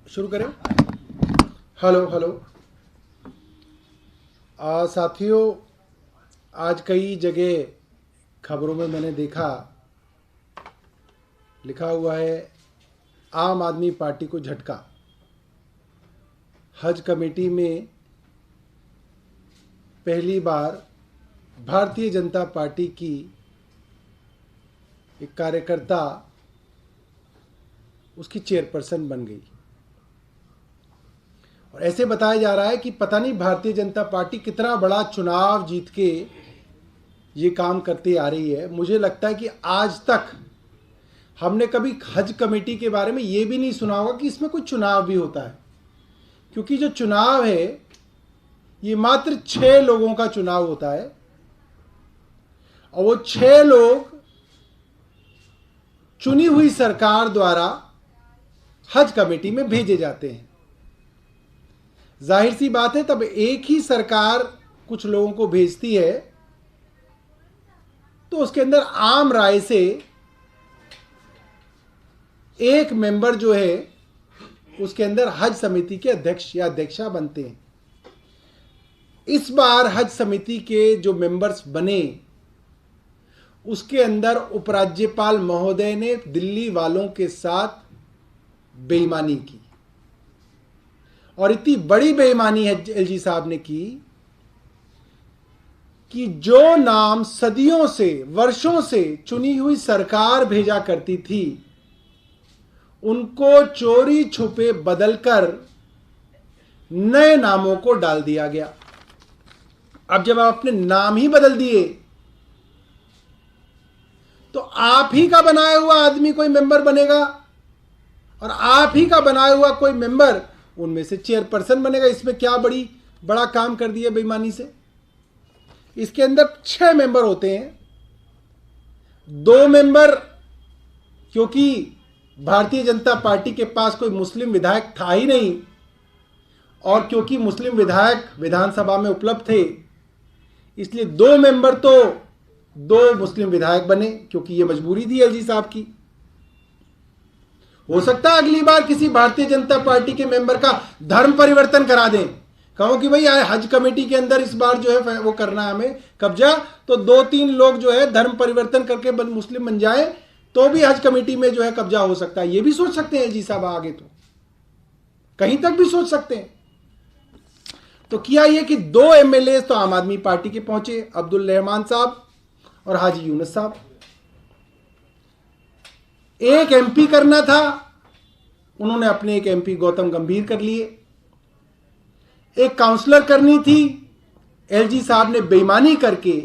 शुरू करें। Hello hello साथियों, आज कई जगह खबरों में मैंने देखा लिखा हुआ है आम आदमी पार्टी को झटका। हज कमेटी में पहली बार भारतीय जनता पार्टी की एक कार्यकर्ता उसकी चेयरपर्सन बन गई और ऐसे बताया जा रहा है कि पता नहीं भारतीय जनता पार्टी कितना बड़ा चुनाव जीत के ये काम करती आ रही है। मुझे लगता है कि आज तक हमने कभी हज कमेटी के बारे में ये भी नहीं सुना होगा कि इसमें कोई चुनाव भी होता है, क्योंकि जो चुनाव है ये मात्र 6 लोगों का चुनाव होता है और वो 6 लोग चुनी हुई सरकार द्वारा हज कमेटी में भेजे जाते हैं। जाहिर सी बात है, तब एक ही सरकार कुछ लोगों को भेजती है तो उसके अंदर आम राय से एक मेंबर जो है उसके अंदर हज समिति के अध्यक्ष या अध्यक्षा बनते हैं। इस बार हज समिति के जो मेंबर्स बने उसके अंदर उपराज्यपाल महोदय ने दिल्ली वालों के साथ बेईमानी की और इतनी बड़ी बेईमानी है एलजी साहब ने की कि जो नाम सदियों से वर्षों से चुनी हुई सरकार भेजा करती थी उनको चोरी छुपे बदलकर नए नामों को डाल दिया गया। अब जब आप अपने नाम ही बदल दिए तो आप ही का बनाया हुआ आदमी कोई मेंबर बनेगा और आप ही का बनाया हुआ कोई मेंबर उनमें से चेयरपर्सन बनेगा। इसमें क्या बड़ा काम कर दिया बेईमानी से। इसके अंदर 6 मेंबर होते हैं, 2 मेंबर क्योंकि भारतीय जनता पार्टी के पास कोई मुस्लिम विधायक था ही नहीं और क्योंकि मुस्लिम विधायक विधानसभा में उपलब्ध थे इसलिए 2 मेंबर तो 2 मुस्लिम विधायक बने, क्योंकि ये मजबूरी थी एलजी साहब की। हो सकता है अगली बार किसी भारतीय जनता पार्टी के मेंबर का धर्म परिवर्तन करा दें, कहो कि भाई हज कमेटी के अंदर इस बार जो है वो करना है हमें कब्जा, तो 2-3 लोग जो है धर्म परिवर्तन करके मुस्लिम बन जाए तो भी हज कमेटी में जो है कब्जा हो सकता है। ये भी सोच सकते हैं एलजी साहब, आगे तो कहीं तक भी सोच सकते हैं। तो किया ये कि 2 एमएलए तो आम आदमी पार्टी के पहुंचे, अब्दुल रहमान साहब और हाजी यूनुस साहब। एक एमपी करना था, उन्होंने अपने एक एमपी गौतम गंभीर कर लिए। एक काउंसलर करनी थी, एलजी साहब ने बेईमानी करके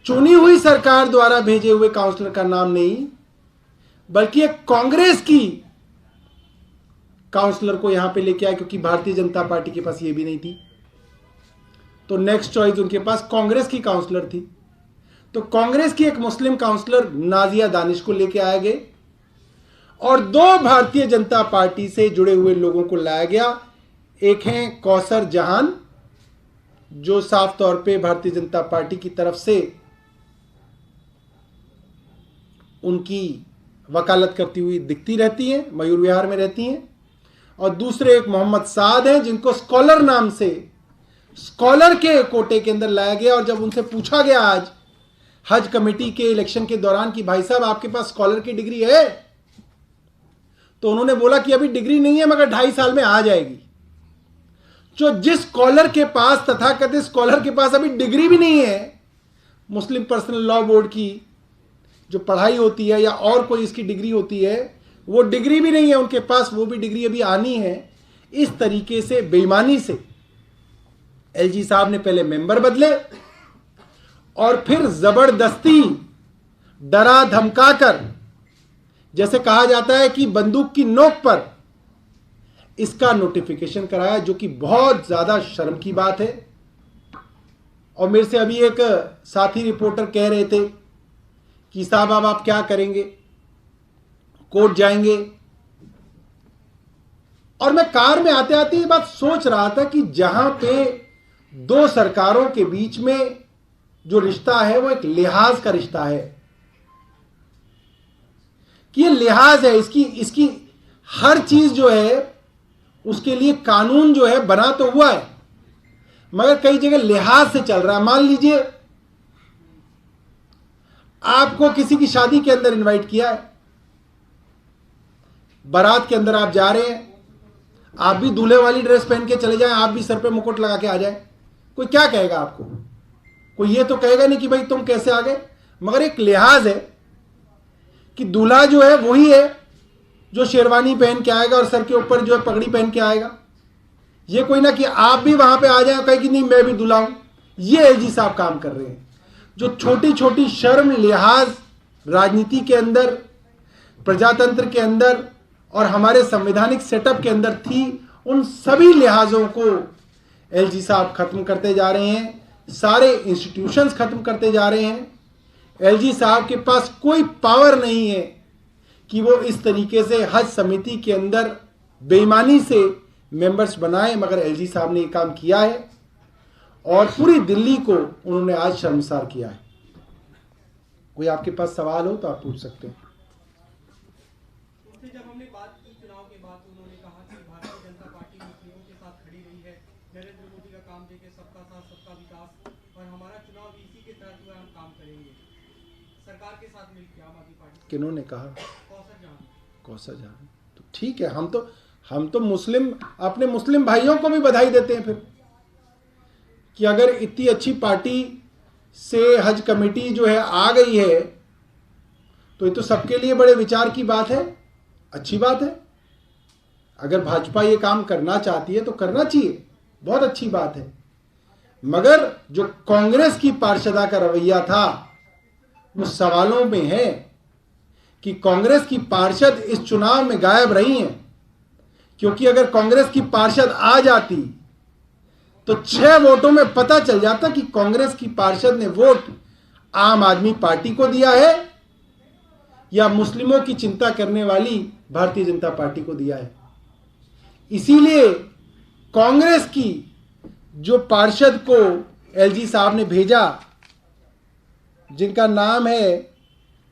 चुनी हुई सरकार द्वारा भेजे हुए काउंसलर का नाम नहीं बल्कि एक कांग्रेस की काउंसलर को यहां पे लेके आया, क्योंकि भारतीय जनता पार्टी के पास ये भी नहीं थी। तो नेक्स्ट चॉइस उनके पास कांग्रेस की काउंसलर थी, तो कांग्रेस की एक मुस्लिम काउंसलर नाजिया दानिश को लेके आए गए और 2 भारतीय जनता पार्टी से जुड़े हुए लोगों को लाया गया। एक हैं कौसर जहान, जो साफ तौर पे भारतीय जनता पार्टी की तरफ से उनकी वकालत करती हुई दिखती रहती हैं, मयूर विहार में रहती हैं। और दूसरे एक मोहम्मद साद हैं, जिनको स्कॉलर नाम से स्कॉलर के कोटे के अंदर लाया गया। और जब उनसे पूछा गया आज हज कमेटी के इलेक्शन के दौरान कि भाई साहब आपके पास स्कॉलर की डिग्री है, तो उन्होंने बोला कि अभी डिग्री नहीं है मगर 2.5 साल में आ जाएगी। जो जिस स्कॉलर के पास, तथाकथित स्कॉलर के पास अभी डिग्री भी नहीं है, मुस्लिम पर्सनल लॉ बोर्ड की जो पढ़ाई होती है या और कोई इसकी डिग्री होती है, वो डिग्री भी नहीं है उनके पास, वो भी डिग्री अभी आनी है। इस तरीके से बेईमानी से एलजी साहब ने पहले मेंबर बदले और फिर जबरदस्ती डरा धमकाकर, जैसे कहा जाता है कि बंदूक की नोक पर, इसका नोटिफिकेशन कराया, जो कि बहुत ज्यादा शर्म की बात है। और मेरे से अभी एक साथी रिपोर्टर कह रहे थे कि साहब अब आप क्या करेंगे, कोर्ट जाएंगे। और मैं कार में आते आते ये बात सोच रहा था कि जहां पे 2 सरकारों के बीच में जो रिश्ता है वो एक लिहाज का रिश्ता है, कि ये लिहाज है, इसकी हर चीज जो है उसके लिए कानून जो है बना तो हुआ है, मगर कई जगह लिहाज से चल रहा है। मान लीजिए आपको किसी की शादी के अंदर इनवाइट किया है, बारात के अंदर आप जा रहे हैं, आप भी दूल्हे वाली ड्रेस पहन के चले जाएं, आप भी सर पे मुकुट लगा के आ जाएं, कोई क्या कहेगा आपको? कोई ये तो कहेगा नहीं कि भाई तुम कैसे आ गए। मगर एक लिहाज है कि दूल्हा जो है वही है जो शेरवानी पहन के आएगा और सर के ऊपर जो है पगड़ी पहन के आएगा। ये कोई ना कि आप भी वहां पे आ जाए, कहे कि नहीं मैं भी दूल्हा हूं। ये एलजी साहब काम कर रहे हैं। जो छोटी छोटी शर्म लिहाज राजनीति के अंदर, प्रजातंत्र के अंदर और हमारे संवैधानिक सेटअप के अंदर थी, उन सभी लिहाजों को एलजी साहब खत्म करते जा रहे हैं। सारे इंस्टीट्यूशंस खत्म करते जा रहे हैं। एलजी साहब के पास कोई पावर नहीं है कि वो इस तरीके से हज समिति के अंदर बेईमानी से मेंबर्स बनाए, मगर एलजी साहब ने ये काम किया है और पूरी दिल्ली को उन्होंने आज शर्मसार किया है। कोई आपके पास सवाल हो तो आप पूछ सकते हैं। जब हमने बात की चुनाव के बाद, उन्होंने कहा कि भारतीय जनता पार्टी मुस्लिमों के साथ खड़ी रही है, नरेंद्र मोदी का काम देखे सबका साथ सबका विकास, और हमारा चुनाव भी इसी के तहत हुआ, हम काम करेंगे सरकार के साथ मिलकर आम आदमी पार्टी। किन्होंने कहा? कौसर जहां। तो ठीक है, हम तो मुस्लिम, अपने मुस्लिम भाइयों को भी बधाई देते हैं फिर कि अगर इतनी अच्छी पार्टी से हज कमेटी जो है आ गई है तो ये तो सबके लिए बड़े विचार की बात है, अच्छी बात है। अगर भाजपा ये काम करना चाहती है तो करना चाहिए, बहुत अच्छी बात है। मगर जो कांग्रेस की पार्षदा का रवैया था वो सवालों में है कि कांग्रेस की पार्षद इस चुनाव में गायब रही हैं, क्योंकि अगर कांग्रेस की पार्षद आ जाती तो 6 वोटों में पता चल जाता कि कांग्रेस की पार्षद ने वोट आम आदमी पार्टी को दिया है या मुस्लिमों की चिंता करने वाली भारतीय जनता पार्टी को दिया है। इसीलिए कांग्रेस की जो पार्षद को एलजी साहब ने भेजा, जिनका नाम है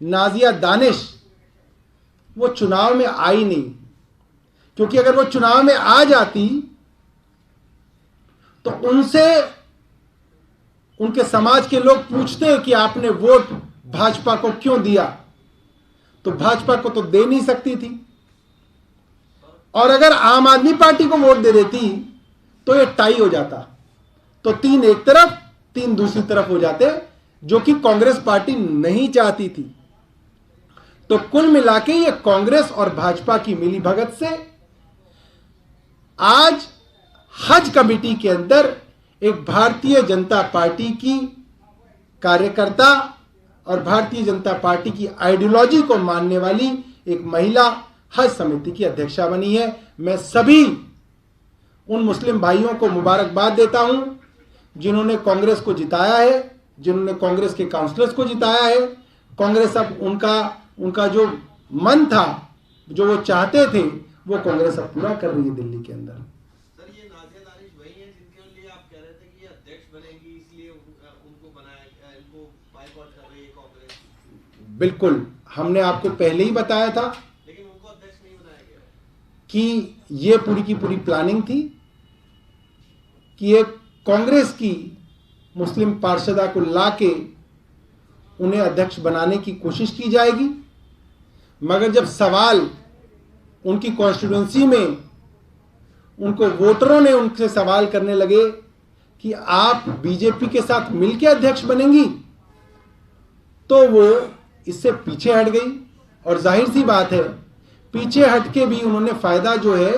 नाजिया दानिश, वो चुनाव में आई नहीं, क्योंकि अगर वो चुनाव में आ जाती तो उनसे उनके समाज के लोग पूछते हैं कि आपने वोट भाजपा को क्यों दिया, तो भाजपा को तो दे नहीं सकती थी। और अगर आम आदमी पार्टी को वोट दे देती तो ये टाई हो जाता, तो 3 एक तरफ 3 दूसरी तरफ हो जाते, जो कि कांग्रेस पार्टी नहीं चाहती थी। तो कुल मिलाके ये कांग्रेस और भाजपा की मिलीभगत से आज हज कमेटी के अंदर एक भारतीय जनता पार्टी की कार्यकर्ता और भारतीय जनता पार्टी की आइडियोलॉजी को मानने वाली एक महिला हज समिति की अध्यक्षा बनी है। मैं सभी उन मुस्लिम भाइयों को मुबारकबाद देता हूं जिन्होंने कांग्रेस को जिताया है, जिन्होंने कांग्रेस के काउंसलर्स को जिताया है। कांग्रेस अब उनका जो मन था, जो वो चाहते थे, वो कांग्रेस अब पूरा कर रही है दिल्ली के अंदर। सर, ये नाजिया दानिश वही है जिनके लिए आप कह रहे थे कि ये अध्यक्ष बनेंगी, इसलिए उनको बनाया, इनको बायकॉट कर रही है कांग्रेस? बिल्कुल, हमने आपको पहले ही बताया था, लेकिन उनको अध्यक्ष नहीं बनाया गया कि ये पूरी की पूरी प्लानिंग थी कि एक कांग्रेस की मुस्लिम पार्षदा को लाके उन्हें अध्यक्ष बनाने की कोशिश की जाएगी। मगर जब सवाल उनकी कॉन्स्टिट्यूएंसी में उनको वोटरों ने उनसे सवाल करने लगे कि आप बीजेपी के साथ मिलकर अध्यक्ष बनेंगी, तो वो इससे पीछे हट गई। और जाहिर सी बात है, पीछे हट के भी उन्होंने फायदा जो है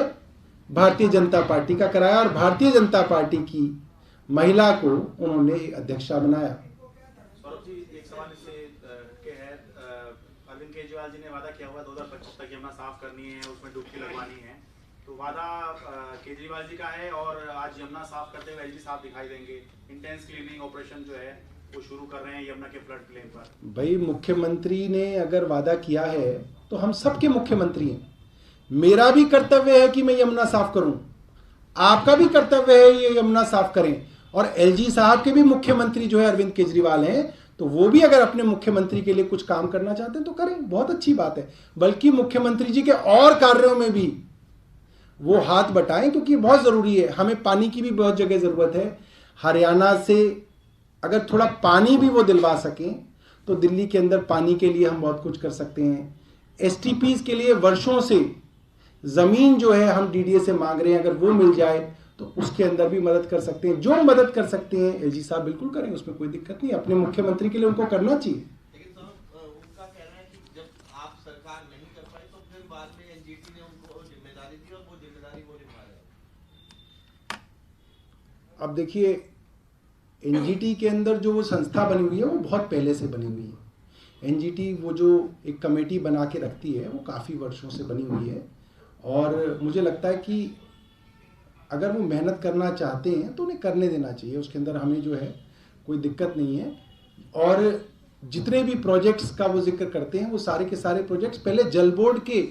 भारतीय जनता पार्टी का कराया और भारतीय जनता पार्टी की महिला को उन्होंने अध्यक्षा बनाया। सौरभ जी, एक सवाल इससे के है, अरविंद केजरीवाल जी ने वादा किया हुआ 2025 तक यमुना साफ करनी है, उसमें डुबकी लगवानी है, तो वादा केजरीवाल जी का है और आज यमुना साफ करते हुए एलजी साहब दिखाई देंगे। इंटेंस क्लीनिंग ऑपरेशन जो है वो शुरू कर रहे हैं यमुना के फ्लड प्लेन पर। भाई, मुख्यमंत्री ने अगर वादा किया है तो हम सबके मुख्यमंत्री हैं। मेरा भी कर्तव्य है कि मैं यमुना साफ करूं, आपका भी कर्तव्य है ये यमुना साफ करें। और एलजी साहब के भी मुख्यमंत्री जो है अरविंद केजरीवाल हैं, तो वो भी अगर अपने मुख्यमंत्री के लिए कुछ काम करना चाहते हैं तो करें, बहुत अच्छी बात है। बल्कि मुख्यमंत्री जी के और कार्यों में भी वो हाथ बटाएं, क्योंकि बहुत ज़रूरी है। हमें पानी की भी बहुत जगह ज़रूरत है। हरियाणा से अगर थोड़ा पानी भी वो दिलवा सकें तो दिल्ली के अंदर पानी के लिए हम बहुत कुछ कर सकते हैं। एसटीपीज़ के लिए वर्षों से ज़मीन जो है हम डीडीए से मांग रहे हैं, अगर वो मिल जाए तो उसके अंदर भी मदद कर सकते हैं। जो मदद कर सकते हैं एलजी साहब बिल्कुल करें, उसमें कोई दिक्कत नहीं। अपने मुख्यमंत्री के लिए उनको करना चाहिए। लेकिन साहब उनका कहना है कि जब आप सरकार नहीं कर पाई तो फिर बाद में एनजीटी ने उनको जिम्मेदारी दी और वो जिम्मेदारी वो निभा रहे हैं। अब देखिए, एनजीटी के अंदर जो वो संस्था बनी हुई है वो बहुत पहले से बनी हुई है। एनजीटी वो जो एक कमेटी बना के रखती है वो काफ़ी वर्षों से बनी हुई है, और मुझे लगता है कि अगर वो मेहनत करना चाहते हैं तो उन्हें करने देना चाहिए। उसके अंदर हमें जो है कोई दिक्कत नहीं है। और जितने भी प्रोजेक्ट्स का वो जिक्र करते हैं वो सारे के सारे प्रोजेक्ट्स पहले जल बोर्ड के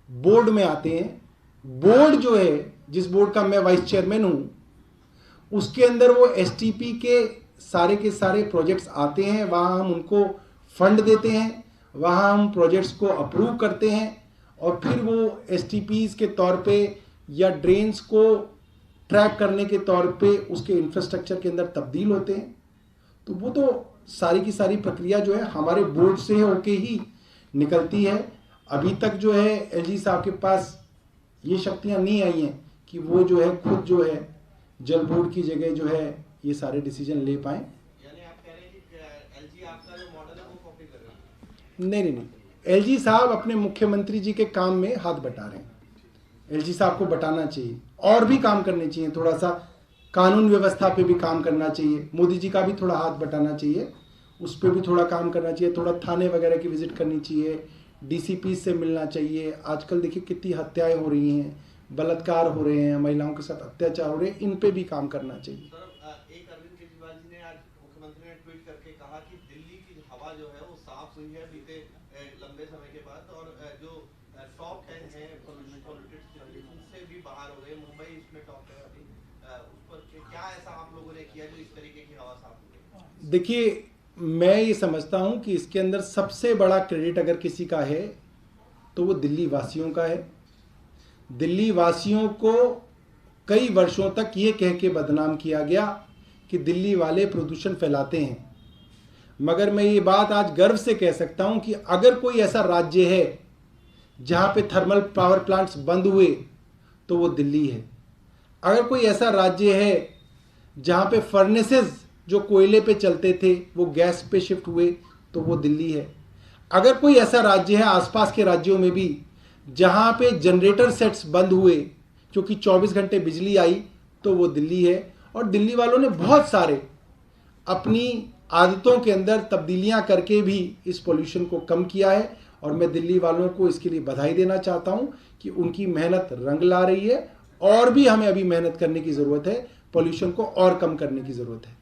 बोर्ड में आते हैं। बोर्ड जो है, जिस बोर्ड का मैं वाइस चेयरमैन हूँ, उसके अंदर वो एसटीपी के सारे प्रोजेक्ट्स आते हैं। वहाँ हम उनको फंड देते हैं, वहाँ हम प्रोजेक्ट्स को अप्रूव करते हैं, और फिर वो एसटीपीज़ के तौर पे या ड्रेन्स को ट्रैक करने के तौर पे उसके इंफ्रास्ट्रक्चर के अंदर तब्दील होते हैं। तो वो तो सारी की सारी प्रक्रिया जो है हमारे बोर्ड से होके ही निकलती है। अभी तक जो है एलजी साहब के पास ये शक्तियाँ नहीं आई हैं कि वो जो है खुद जो है जल बोर्ड की जगह जो है ये सारे डिसीजन ले पाएँ। यानी आप कह रहे हैं कि एलजी आपका जो मॉडल है वो कॉपी कर रहा है? नहीं, एलजी साहब अपने मुख्यमंत्री जी के काम में हाथ बटा रहे हैं। एलजी साहब को बटाना चाहिए, और भी काम करने चाहिए। थोड़ा सा कानून व्यवस्था पे भी काम करना चाहिए। मोदी जी का भी थोड़ा हाथ बटाना चाहिए, उस पर भी थोड़ा काम करना चाहिए। थोड़ा थाने वगैरह की विजिट करनी चाहिए, डीसीपी से मिलना चाहिए। आजकल देखिए कितनी हत्याएं हो रही हैं, बलात्कार हो रहे हैं, महिलाओं के साथ अत्याचार हो रहे हैं, इन पे भी काम करना चाहिए। सर, एक अरविंद केजरीवाल जी ने आज मुख्यमंत्री ने ट्वीट करके कहा कि दिल्ली की हवा जो है वो साफ हुई है बीते लंबे समय के बाद, और जो टॉप 10 है पॉलिटिक्स उनसे भी बाहर हो गए। मुंबई इसमें टॉप है अभी। उस पर क्या ऐसा आप लोगों ने किया जो इस तरीके की हवा साफ हो गई? देखिए, मैं ये समझता हूँ कि इसके अंदर सबसे बड़ा क्रेडिट अगर किसी का है तो वो दिल्ली वासियों का है। दिल्ली वासियों को कई वर्षों तक ये कह के बदनाम किया गया कि दिल्ली वाले प्रदूषण फैलाते हैं, मगर मैं ये बात आज गर्व से कह सकता हूँ कि अगर कोई ऐसा राज्य है जहाँ पे थर्मल पावर प्लांट्स बंद हुए तो वो दिल्ली है। अगर कोई ऐसा राज्य है जहाँ पे फर्नेसेस जो कोयले पे चलते थे वो गैस पे शिफ्ट हुए तो वो दिल्ली है। अगर कोई ऐसा राज्य है आसपास के राज्यों में भी जहाँ पे जनरेटर सेट्स बंद हुए क्योंकि 24 घंटे बिजली आई तो वो दिल्ली है। और दिल्ली वालों ने बहुत सारे अपनी आदतों के अंदर तब्दीलियां करके भी इस पोल्यूशन को कम किया है, और मैं दिल्ली वालों को इसके लिए बधाई देना चाहता हूं कि उनकी मेहनत रंग ला रही है। और भी हमें अभी मेहनत करने की ज़रूरत है, पोल्यूशन को और कम करने की ज़रूरत है।